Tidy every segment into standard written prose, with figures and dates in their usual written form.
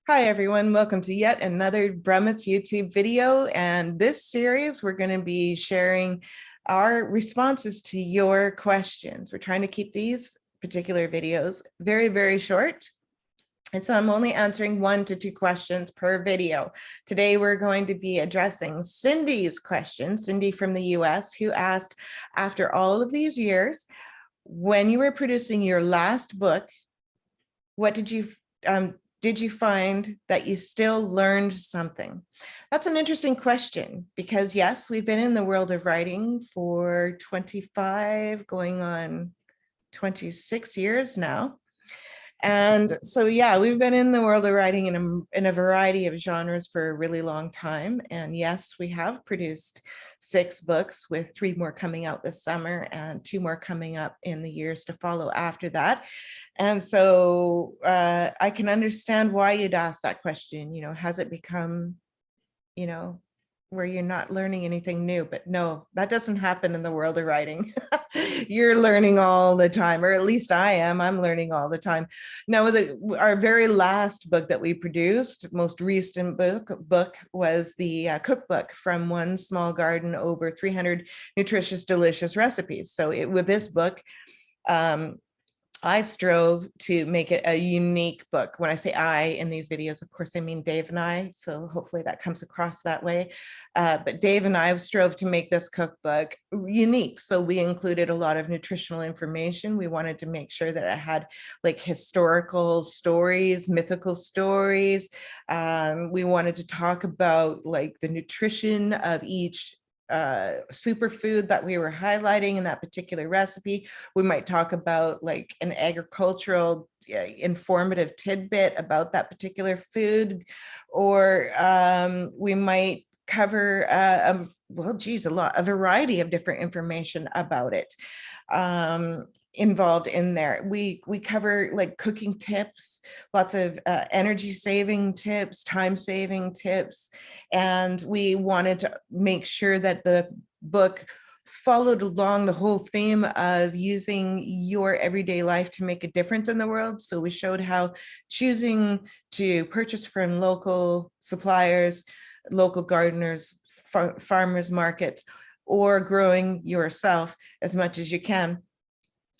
Hi everyone, welcome to yet another Brummets YouTube video. And this series, we're going to be sharing our responses to your questions. We're trying to keep these particular videos very, very short. And so I'm only answering 1 to 2 questions per video. Today, we're going to be addressing Cindy's question, Cindy from the US, who asked, after all of these years, when you were producing your last book, what did you find that you still learned something? That's an interesting question because yes, we've been in the world of writing for 25 going on 26 years now. And so, yeah, we've been in the world of writing in a variety of genres for a really long time. And yes, we have produced 6 books with 3 more coming out this summer and 2 more coming up in the years to follow after that. And so I can understand why you'd ask that question, has it become, you know, where you're not learning anything new? But no, that doesn't happen in the world of writing. You're learning all the time, or at least I am. I'm learning all the time. Now, our very last book that we produced, most recent book was the cookbook, From One Small Garden, Over 300 Nutritious, Delicious Recipes. So with this book, I strove to make it a unique book. When I say I in these videos, of course, I mean Dave and I. So hopefully that comes across that way. But Dave and I strove to make this cookbook unique. So we included a lot of nutritional information. We wanted to make sure that it had like historical stories, mythical stories. We wanted to talk about like the nutrition of each superfood that we were highlighting in that particular recipe. We might talk about like an agricultural informative tidbit about that particular food, or we might cover a variety of different information about it involved in there. We cover like cooking tips, lots of energy saving tips, time saving tips, and we wanted to make sure that the book followed along the whole theme of using your everyday life to make a difference in the world. So we showed how choosing to purchase from local suppliers, local gardeners, farmers markets, or growing yourself as much as you can,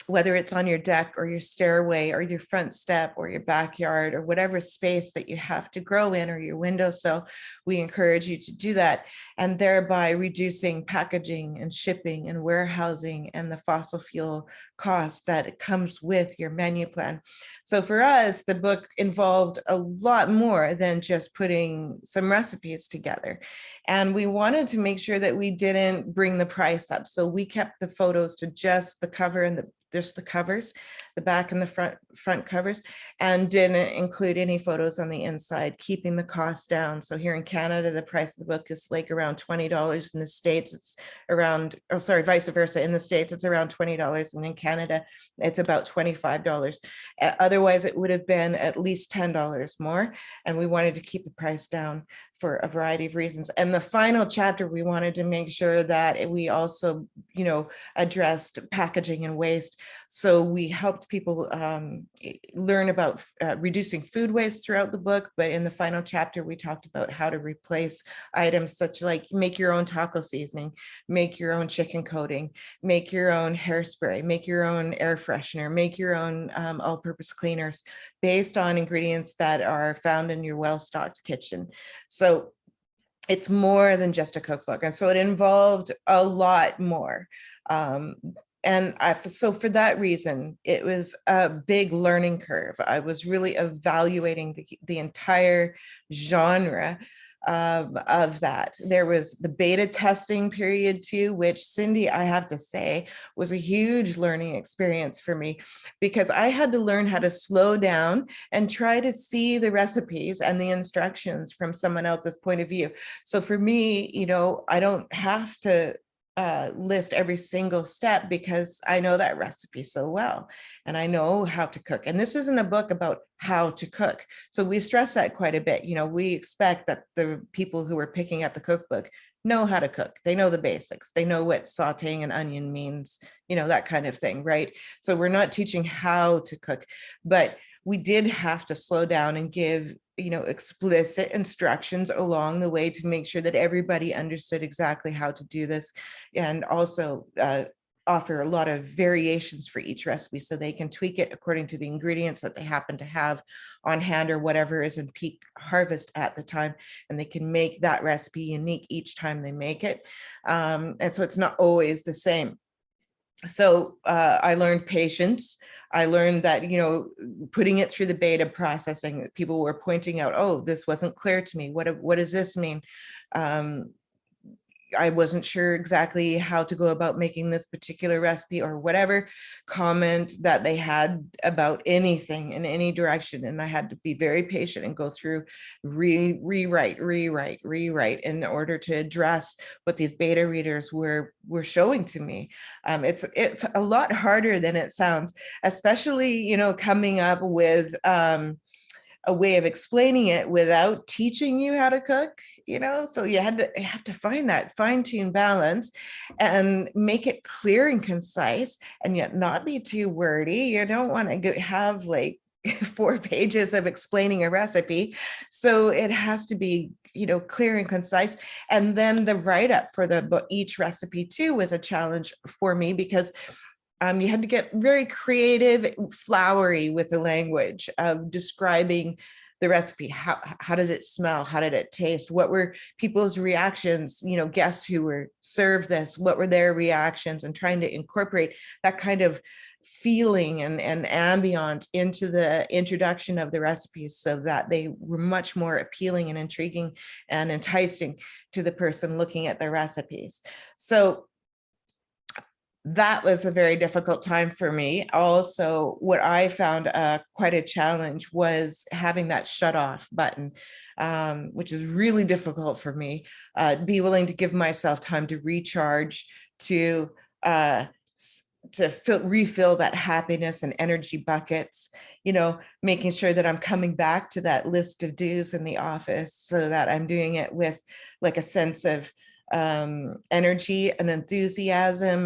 whether it's on your deck or your stairway or your front step or your backyard or whatever space that you have to grow in, or your windowsill, we encourage you to do that, and thereby reducing packaging and shipping and warehousing and the fossil fuel cost that comes with your menu plan. So for us, the book involved a lot more than just putting some recipes together. And we wanted to make sure that we didn't bring the price up. So we kept the photos to just the cover and just the covers, the back and the front covers, and didn't include any photos on the inside, keeping the cost down. So here in Canada, the price of the book is like around $20. In the States, it's around, vice versa. In the States, it's around $20, and in Canada, it's about $25. Otherwise, it would have been at least $10 more, and we wanted to keep the price down for a variety of reasons. And the final chapter, we wanted to make sure that we also, addressed packaging and waste. So we helped people learn about reducing food waste throughout the book. But in the final chapter, we talked about how to replace items such like make your own taco seasoning, make your own chicken coating, make your own hairspray, make your own air freshener, make your own all-purpose cleaners based on ingredients that are found in your well-stocked kitchen. So it's more than just a cookbook. And so it involved a lot more. So for that reason, it was a big learning curve. I was really evaluating the entire genre of that. There was the beta testing period too, which Cindy, I have to say, was a huge learning experience for me, because I had to learn how to slow down and try to see the recipes and the instructions from someone else's point of view. So for me, I don't have to list every single step because I know that recipe so well and I know how to cook. And this isn't a book about how to cook. So we stress that quite a bit. We expect that the people who are picking up the cookbook know how to cook. They know the basics. They know what sauteing an onion means, that kind of thing, right? So we're not teaching how to cook, but we did have to slow down and give explicit instructions along the way to make sure that everybody understood exactly how to do this, and also offer a lot of variations for each recipe so they can tweak it according to the ingredients that they happen to have on hand or whatever is in peak harvest at the time, and they can make that recipe unique each time they make it. And so it's not always the same. So I learned patience. I learned that, putting it through the beta processing, people were pointing out, oh, this wasn't clear to me. What does this mean? I wasn't sure exactly how to go about making this particular recipe, or whatever comment that they had about anything in any direction. And I had to be very patient and go through, rewrite in order to address what these beta readers were showing to me. It's a lot harder than it sounds, especially, coming up with a way of explaining it without teaching you how to cook, so you have to find that fine-tuned balance and make it clear and concise, and yet not be too wordy. You don't want to have like 4 pages of explaining a recipe, so it has to be clear and concise. And then the write-up for each recipe too was a challenge for me, because you had to get very creative, flowery with the language of describing the recipe. How did it smell? How did it taste? What were people's reactions? Guests who were served this, what were their reactions? And trying to incorporate that kind of feeling and ambiance into the introduction of the recipes, so that they were much more appealing and intriguing and enticing to the person looking at the recipes. So that was a very difficult time for me. Also, what I found quite a challenge was having that shut off button, which is really difficult for me. Be willing to give myself time to recharge, to refill that happiness and energy buckets, making sure that I'm coming back to that list of do's in the office, so that I'm doing it with like a sense of energy and enthusiasm,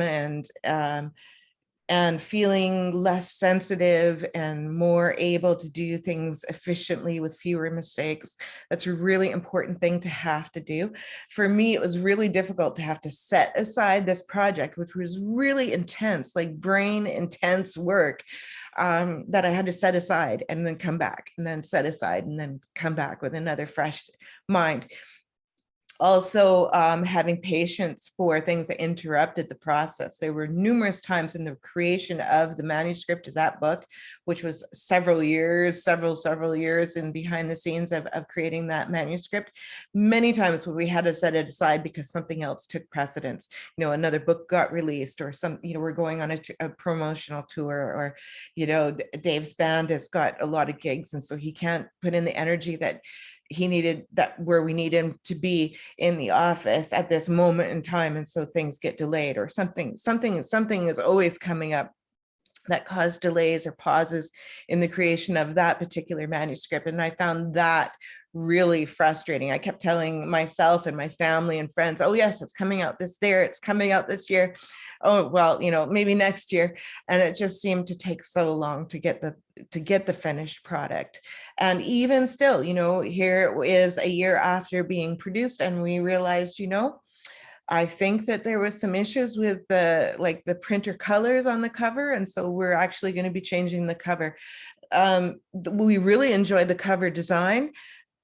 and feeling less sensitive and more able to do things efficiently with fewer mistakes. That's a really important thing to have to do. For me, it was really difficult to have to set aside this project, which was really intense, like brain intense work, that I had to set aside and then come back, and then set aside and then come back with another fresh mind. Also, having patience for things that interrupted the process. There were numerous times in the creation of the manuscript of that book, which was several years in behind the scenes of creating that manuscript. Many times when we had to set it aside because something else took precedence. Another book got released, or we're going on a promotional tour, or, Dave's band has got a lot of gigs, and so he can't put in the energy that he needed, that where we need him to be in the office at this moment in time, and so things get delayed, or something is always coming up that caused delays or pauses in the creation of that particular manuscript. And I found that really frustrating. I kept telling myself and my family and friends, oh yes, it's coming out this year, it's coming out this year. Oh well, maybe next year. And it just seemed to take so long to get the finished product. And even still, here it is a year after being produced, and we realized, I think that there was some issues with the printer colors on the cover, and so we're actually going to be changing the cover. We really enjoyed the cover design.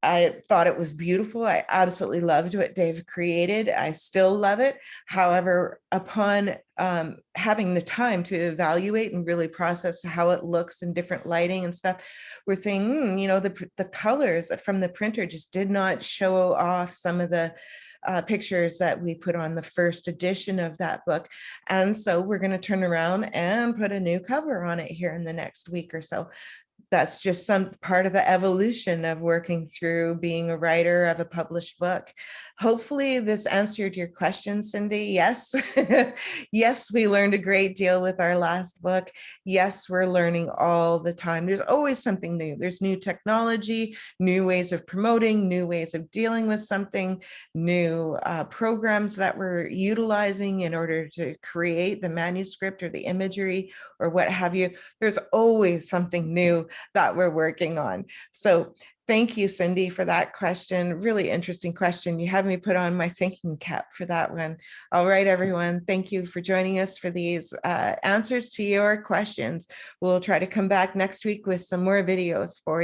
I thought it was beautiful. I absolutely loved what Dave created. I still love it. However, upon having the time to evaluate and really process how it looks in different lighting and stuff, we're saying, the colors from the printer just did not show off some of the pictures that we put on the first edition of that book. And so we're going to turn around and put a new cover on it here in the next week or so. That's just some part of the evolution of working through being a writer of a published book. Hopefully this answered your question, Cindy. Yes. Yes, we learned a great deal with our last book. Yes, we're learning all the time. There's always something new. There's new technology, new ways of promoting, new ways of dealing with something, new programs that we're utilizing in order to create the manuscript or the imagery or what have you. There's always something new that we're working on. So Thank you, Cindy, for that question. Really interesting question. You had me put on my thinking cap for that one. All right, everyone. Thank you for joining us for these answers to your questions. We'll try to come back next week with some more videos for you.